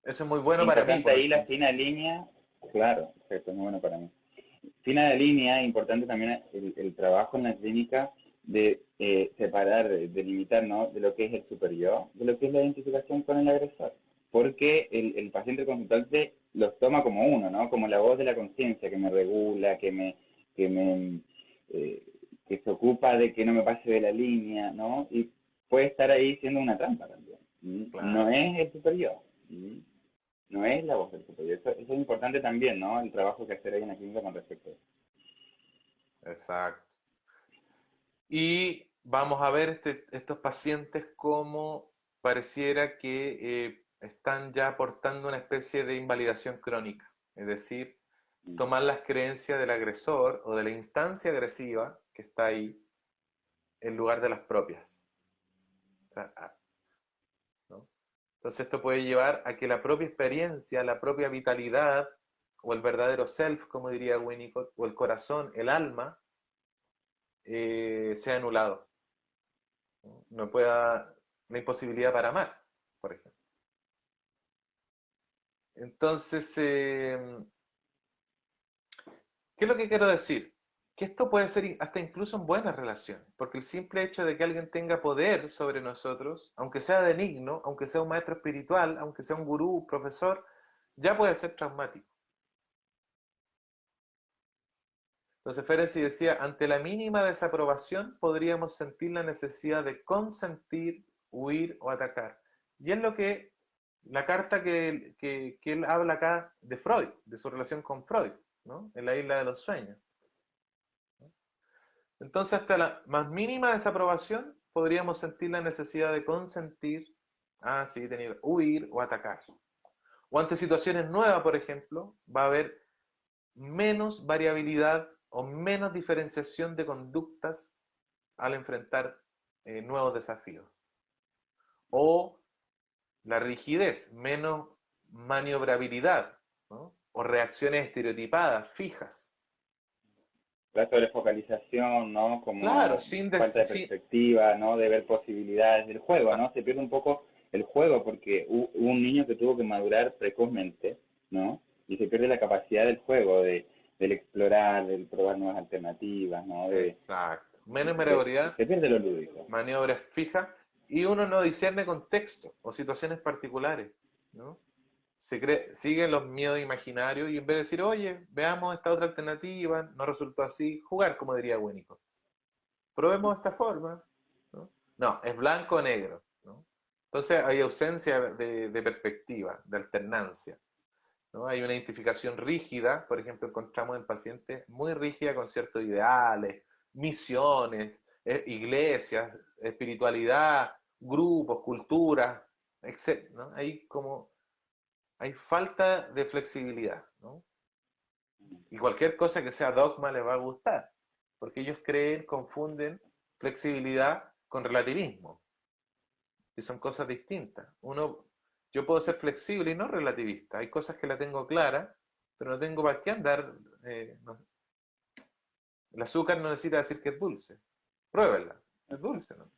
Eso es muy bueno para mí, importante por ahí así la decirlo. fina línea, claro, perfecto, muy bueno para mí. Fina de línea, importante también el trabajo en la clínica de separar, de delimitar, ¿no? De lo que es el superyo, de lo que es la identificación con el agresor. Porque el paciente consultante los toma como uno, ¿no? Como la voz de la conciencia que me regula, que me eh, que se ocupa de que no me pase de la línea, ¿no? Y puede estar ahí siendo una trampa también. No Claro, es el superyo. No es la voz del superior. Eso es importante también, ¿no? El trabajo que hacer ahí en la clínica con respecto a eso. exacto. Y vamos a ver estos pacientes como pareciera que están ya aportando una especie de invalidación crónica, es decir, tomar las creencias del agresor o de la instancia agresiva que está ahí en lugar de las propias. O sea, ¿no? Entonces esto puede llevar a que la propia experiencia, la propia vitalidad o el verdadero self, como diría Winnicott, o el corazón, el alma, sea anulado. No pueda, la imposibilidad para amar, por ejemplo. Entonces, ¿qué es lo que quiero decir? Que esto puede ser hasta incluso en buenas relaciones, porque el simple hecho de que alguien tenga poder sobre nosotros, aunque sea benigno, aunque sea un maestro espiritual, aunque sea un gurú, profesor, ya puede ser traumático. Entonces Ferenczi decía, ante la mínima desaprobación podríamos sentir la necesidad de consentir, huir o atacar. Y es lo que la carta que él habla acá de Freud, de su relación con Freud, ¿no? En la isla de los sueños. Entonces, hasta la más mínima desaprobación podríamos sentir la necesidad de consentir, sí, huir o atacar. O ante situaciones nuevas, por ejemplo, va a haber menos variabilidad o menos diferenciación de conductas al enfrentar nuevos desafíos. O la rigidez, menos maniobrabilidad, ¿no? O reacciones estereotipadas, fijas. La sobrefocalización, ¿no? Claro, Como falta de perspectiva, ¿no? De ver posibilidades del juego, ¿no? Se pierde un poco el juego porque hubo un niño que tuvo que madurar precozmente, ¿no? Y se pierde la capacidad del juego, del explorar, del probar nuevas alternativas, ¿no? Exacto. Menos maniobrabilidad, Se pierde lo lúdico. maniobras fijas, y uno no discierne contextos o situaciones particulares, ¿no? Sigue los miedos imaginarios y en vez de decir, oye, veamos esta otra alternativa, no resultó así, jugar, como diría Winnicott. Probemos esta forma, ¿no? No, es blanco o negro, ¿no? Entonces hay ausencia de perspectiva, de alternancia, ¿no? Hay una identificación rígida, por ejemplo, encontramos en pacientes muy rígida con ciertos ideales, misiones, iglesias, espiritualidad, grupos, culturas, ¿no? Hay falta de flexibilidad, ¿no? Y cualquier cosa que sea dogma les va a gustar, porque ellos confunden flexibilidad con relativismo, que son cosas distintas. Yo puedo ser flexible y no relativista. Hay cosas que la tengo clara, pero no tengo para qué andar. El azúcar no necesita decir que es dulce. Pruébenla. Es dulce, ¿no?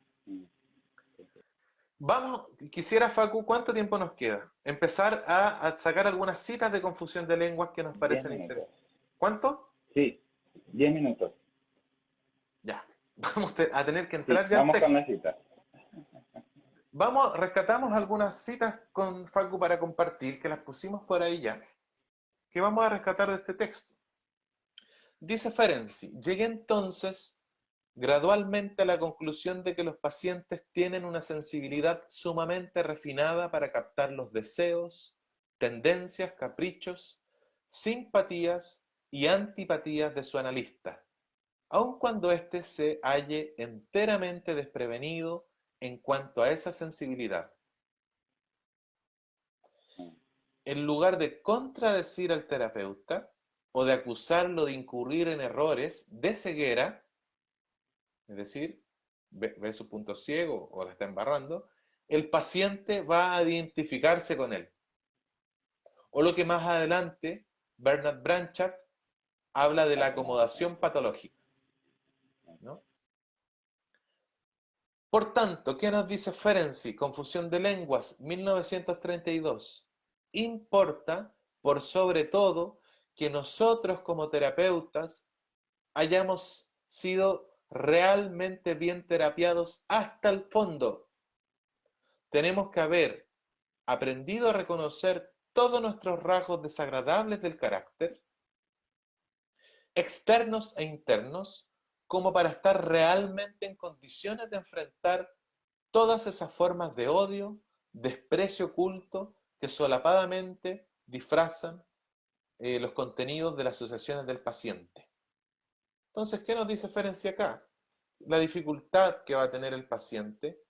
Vamos, quisiera, Facu, ¿cuánto tiempo nos queda? Empezar a sacar algunas citas de confusión de lenguas que nos 10 parecen minutos. interesantes. ¿Cuánto? Sí, 10 minutos. Ya. Vamos a tener que Sí, entrar ya al vamos con texto. la cita. Rescatamos algunas citas con Facu para compartir, que las pusimos por ahí ya, que vamos a rescatar de este texto. Dice Ferenczi, llegué entonces gradualmente a la conclusión de que los pacientes tienen una sensibilidad sumamente refinada para captar los deseos, tendencias, caprichos, simpatías y antipatías de su analista, aun cuando éste se halle enteramente desprevenido en cuanto a esa sensibilidad. En lugar de contradecir al terapeuta o de acusarlo de incurrir en errores de ceguera, es decir, ve su punto ciego o la está embarrando, el paciente va a identificarse con él. O lo que más adelante Bernard Branchard habla de la acomodación patológica, ¿no? Por tanto, ¿qué nos dice Ferenczi? Confusión de lenguas, 1932. Importa, por sobre todo, que nosotros como terapeutas hayamos sido realmente bien terapiados hasta el fondo. Tenemos que haber aprendido a reconocer todos nuestros rasgos desagradables del carácter, externos e internos, como para estar realmente en condiciones de enfrentar todas esas formas de odio, desprecio oculto que solapadamente disfrazan los contenidos de las asociaciones del paciente. Entonces, ¿qué nos dice Ferenczi acá? La dificultad que va a tener el paciente,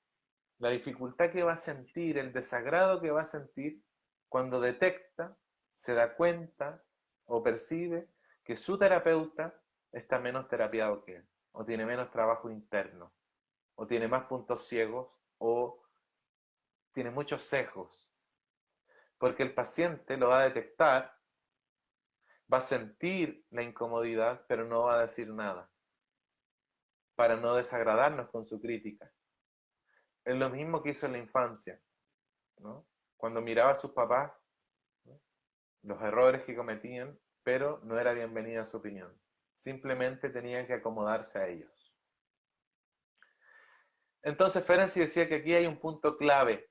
la dificultad que va a sentir, el desagrado que va a sentir cuando detecta, se da cuenta o percibe que su terapeuta está menos terapiado que él, o tiene menos trabajo interno, o tiene más puntos ciegos, o tiene muchos sesgos, porque el paciente lo va a detectar, va a sentir la incomodidad, pero no va a decir nada, para no desagradarnos con su crítica. Es lo mismo que hizo en la infancia, ¿no? Cuando miraba a sus papás, ¿no?, los errores que cometían, pero no era bienvenida su opinión. Simplemente tenía que acomodarse a ellos. Entonces Ferenczi decía que aquí hay un punto clave,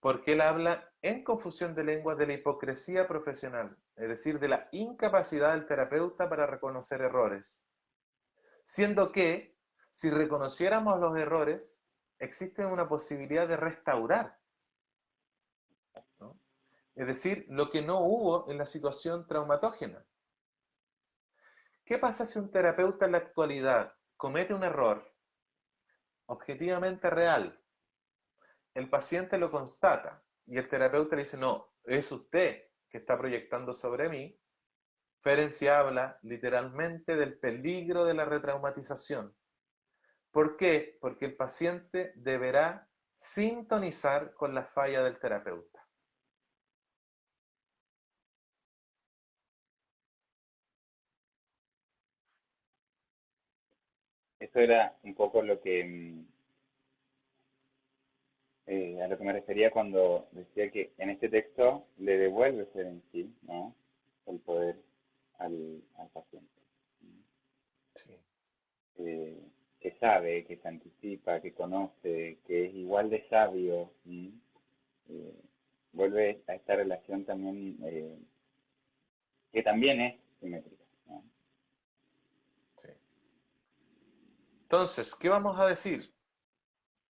porque él habla en confusión de lenguas de la hipocresía profesional, es decir, de la incapacidad del terapeuta para reconocer errores. Siendo que, si reconociéramos los errores, existe una posibilidad de restaurar, ¿no? Es decir, lo que no hubo en la situación traumatógena. ¿Qué pasa si un terapeuta en la actualidad comete un error objetivamente real? El paciente lo constata y el terapeuta le dice, no, es usted que está proyectando sobre mí. Ferenczi habla literalmente del peligro de la retraumatización. ¿Por qué? Porque el paciente deberá sintonizar con la falla del terapeuta. Eso era un poco lo que a lo que me refería cuando decía que en este texto le devuelve ser en sí, ¿no?, el poder al paciente. Sí. Que sabe, que se anticipa, que conoce, que es igual de sabio. Eh, vuelve a esta relación también, que también es simétrica, ¿no? Sí. Entonces, ¿qué vamos a decir?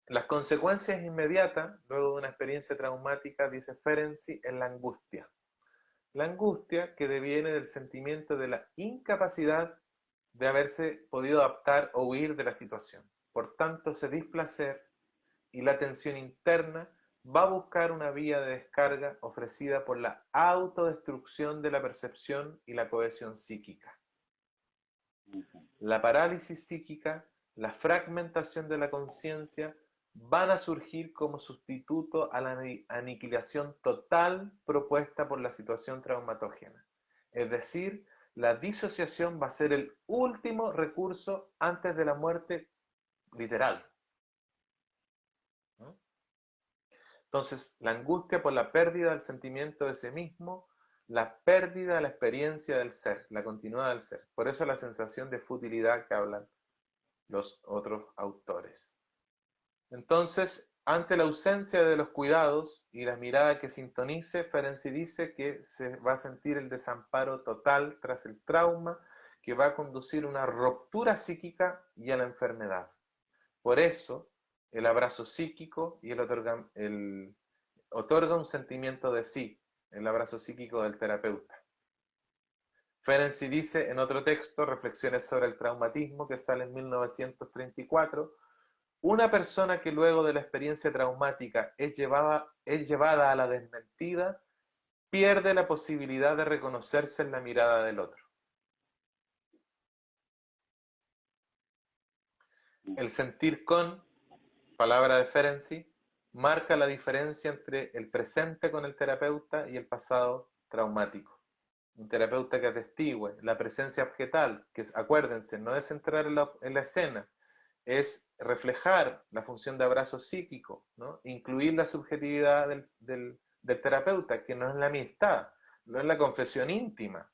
Las consecuencias inmediatas, luego de una experiencia traumática, dice Ferenczi, es la angustia. La angustia que deviene del sentimiento de la incapacidad de haberse podido adaptar o huir de la situación. Por tanto, ese displacer y la tensión interna va a buscar una vía de descarga ofrecida por la autodestrucción de la percepción y la cohesión psíquica. La parálisis psíquica, la fragmentación de la conciencia van a surgir como sustituto a la aniquilación total propuesta por la situación traumatógena. Es decir, la disociación va a ser el último recurso antes de la muerte literal. ¿No? Entonces, la angustia por la pérdida del sentimiento de sí mismo, la pérdida de la experiencia del ser, la continuidad del ser. Por eso la sensación de futilidad que hablan los otros autores. Entonces, ante la ausencia de los cuidados y la mirada que sintonice, Ferenczi dice que se va a sentir el desamparo total tras el trauma que va a conducir a una ruptura psíquica y a la enfermedad. Por eso, el abrazo psíquico y otorga un sentimiento de sí, el abrazo psíquico del terapeuta. Ferenczi dice en otro texto, Reflexiones sobre el traumatismo, que sale en 1934, una persona que luego de la experiencia traumática es llevada a la desmentida, pierde la posibilidad de reconocerse en la mirada del otro. El sentir con, palabra de Ferenczi, marca la diferencia entre el presente con el terapeuta y el pasado traumático. Un terapeuta que atestigue la presencia objetal, que acuérdense, no es entrar en la escena, es reflejar la función de abrazo psíquico, ¿no? Incluir la subjetividad del terapeuta, que no es la amistad, no es la confesión íntima,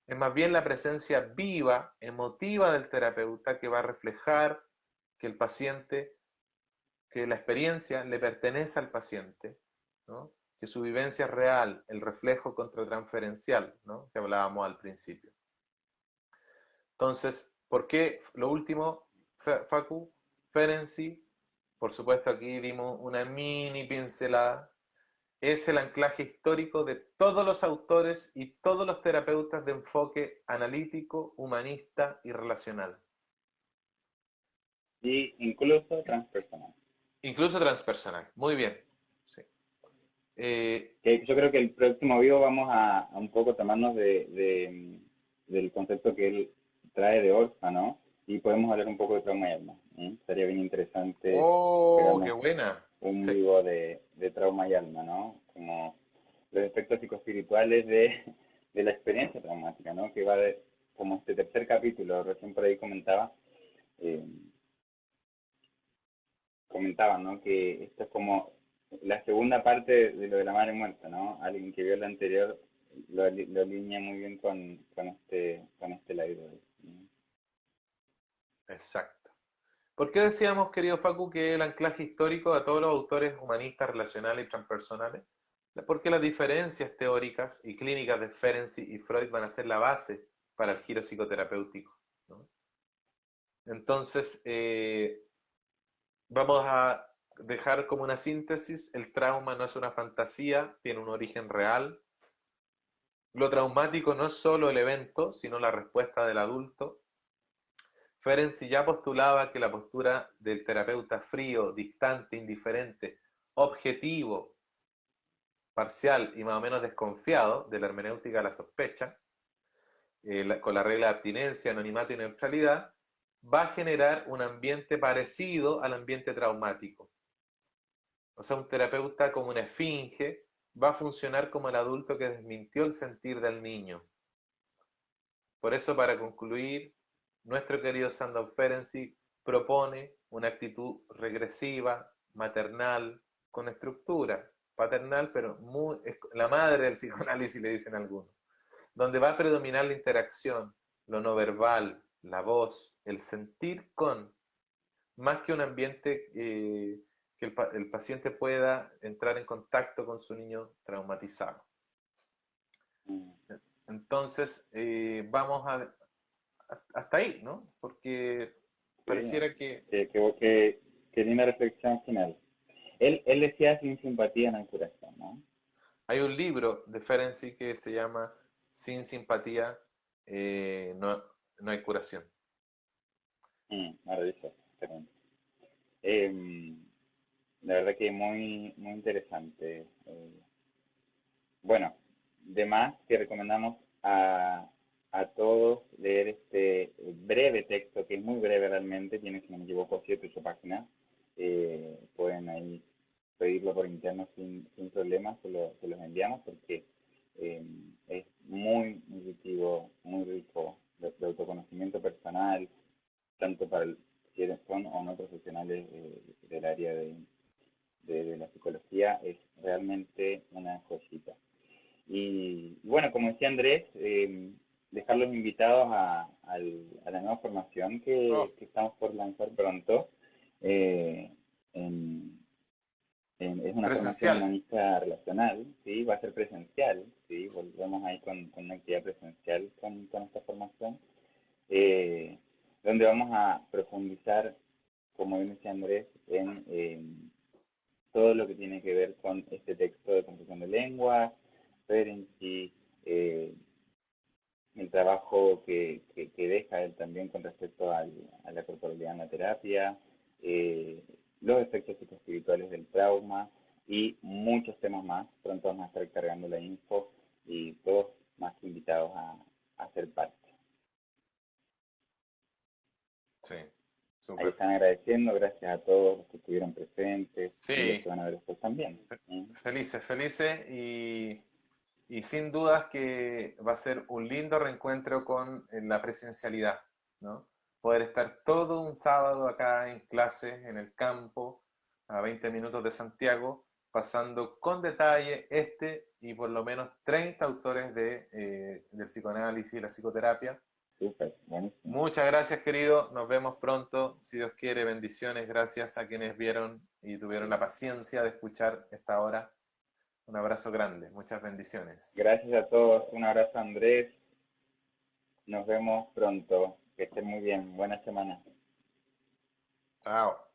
es más bien la presencia viva, emotiva del terapeuta que va a reflejar que el paciente, que la experiencia le pertenece al paciente, ¿no? Que su vivencia es real, el reflejo contratransferencial, ¿no? Que hablábamos al principio. Entonces, ¿por qué lo último, Facu? Ferenczi, por supuesto aquí dimos una mini pincelada, es el anclaje histórico de todos los autores y todos los terapeutas de enfoque analítico, humanista y relacional. Y incluso transpersonal. Incluso transpersonal, muy bien. Sí. Que yo creo que el próximo video vamos a un poco tomarnos del concepto que él trae de Orfa, ¿no? Y podemos hablar un poco de trauma y alma. Sería bien interesante ¡Oh, qué pegarnos buena! un Sí, vivo de trauma y alma, ¿no? Como los efectos psicoespirituales de la experiencia traumática, ¿no? Que va de, como este tercer capítulo, recién por ahí eh, comentaban, ¿no? Que esto es como la segunda parte de lo de la madre muerta, ¿no? Alguien que vio la anterior lo alinea muy bien con este live. ¿No? exacto. ¿Por qué decíamos, querido Facu, que el anclaje histórico a todos los autores humanistas, relacionales y transpersonales? Porque las diferencias teóricas y clínicas de Ferenczi y Freud van a ser la base para el giro psicoterapéutico, ¿no? Entonces, vamos a dejar como una síntesis, el trauma no es una fantasía, tiene un origen real. Lo traumático no es solo el evento, sino la respuesta del adulto. Ferenczi ya postulaba que la postura del terapeuta frío, distante, indiferente, objetivo, parcial y más o menos desconfiado de la hermenéutica de la sospecha, con la regla de abstinencia, anonimato y neutralidad, va a generar un ambiente parecido al ambiente traumático. O sea, un terapeuta como una esfinge va a funcionar como el adulto que desmintió el sentir del niño. Por eso, para concluir, nuestro querido Sandor Ferenczi propone una actitud regresiva, maternal, con estructura, paternal, pero la madre del psicoanálisis le dicen algunos, donde va a predominar la interacción, lo no verbal, la voz, el sentir con, más que un ambiente que el paciente pueda entrar en contacto con su niño traumatizado. Entonces, vamos hasta ahí, ¿no? Porque Sí, pareciera que que linda reflexión final. Él decía sin simpatía no hay curación, ¿no? hay un libro de Ferenczi que se llama Sin simpatía no, no hay curación. Maravilloso, excelente. Eh, la verdad que muy, muy interesante. Bueno, de más que recomendamos a todos leer este breve texto, que es muy breve realmente, tiene, si no me equivoco, 7 o 8 páginas. Pueden ahí pedirlo por interno sin problemas, se los enviamos porque eh, es muy nutritivo, muy rico de autoconocimiento personal, tanto para si son o no profesionales del área de la psicología, es realmente una joyita. Y bueno, como decía Andrés, dejarlos invitados a la nueva formación Oh, que estamos por lanzar pronto. Eh, en, es una formación presencial. humanista relacional, ¿sí? Va a ser presencial, ¿sí? Volvemos ahí con una actividad presencial con esta formación, eh, donde vamos a profundizar, como bien decía Andrés, en todo lo que tiene que ver con este texto de construcción de lenguas, ver en sí el trabajo que deja él también con respecto a la corporalidad en la terapia, eh, los efectos psicoespirituales del trauma y muchos temas más. Pronto vamos a estar cargando la info y todos más que invitados a ser parte. Sí, Ahí súper. están agradeciendo, gracias a todos los que estuvieron presentes y los Sí, que van a ver después también. ¿Mm? felices, felices y sin dudas que va a ser un lindo reencuentro con la presencialidad, ¿no? Poder estar todo un sábado acá en clases, en el campo, a 20 minutos de Santiago, pasando con detalle este y por lo menos 30 autores del psicoanálisis y la psicoterapia. Súper, buenísimo. Muchas gracias, querido. Nos vemos pronto. Si Dios quiere, bendiciones. Gracias a quienes vieron y tuvieron la paciencia de escuchar esta hora. Un abrazo grande. Muchas bendiciones. Gracias a todos, un abrazo Andrés, nos vemos pronto, que estén muy bien, buena semana. Chao.